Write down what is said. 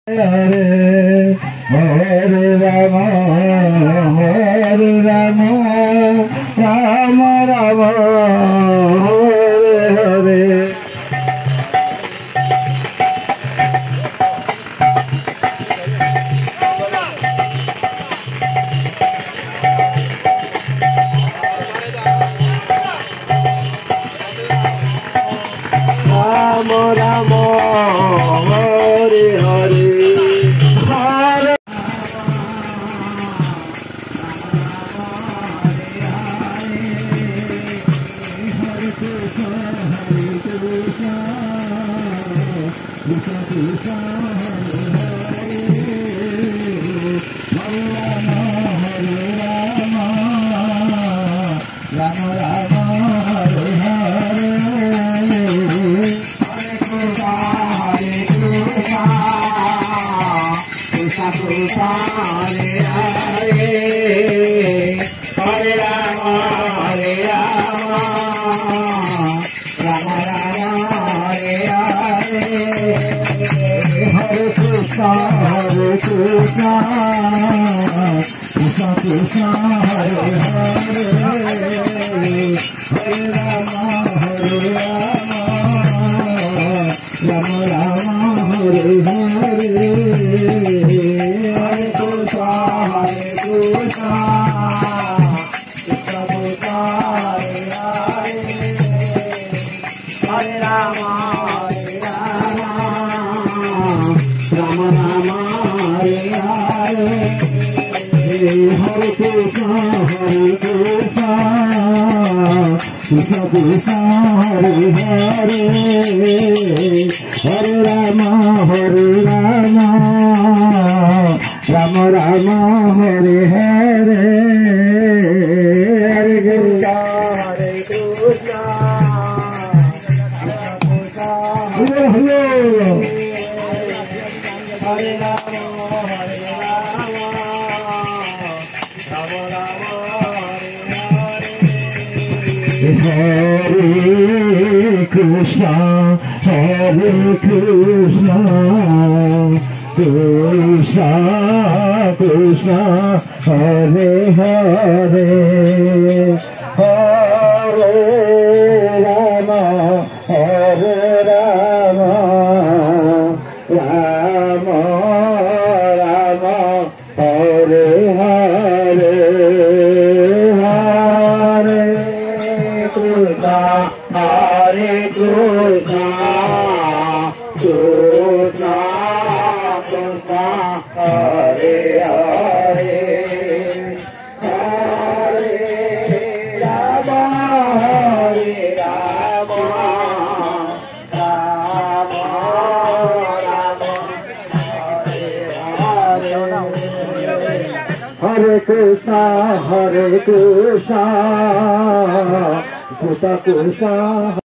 Hare Rama, Hare Rama, Rama Rama, Hare Hare. Rama Rama, Hare Hare. Hare Krishna, Krishna Krishna, Hare Hare, Hare Rama, Hare Rama, Rama Rama, Hare Hare, Hare Krishna, Krishna Krishna, Hare Hare, Hare Rama, Hare Rama, Rama Rama, Hare Hare, Hare Krishna, Krishna Krishna, Hare Hare, Hare Rama, Hare Rama, Rama Rama, Hare Hare, Hare Krishna, Krishna Hare Hare. Hare Rama, Hare Rama, Rama Rama, Hare Hare. Hare Krishna, Hare Krishna, Krishna Krishna, Hare Hare, Hare Rama, Hare Rama, Rama Rama, Hare Hare, Hare Krishna, Hare Krishna, Krishna Krishna, Hare Hare, Hare Rama, Hare Rama, Rama Rama, Hare Krishna, Krishna Krishna.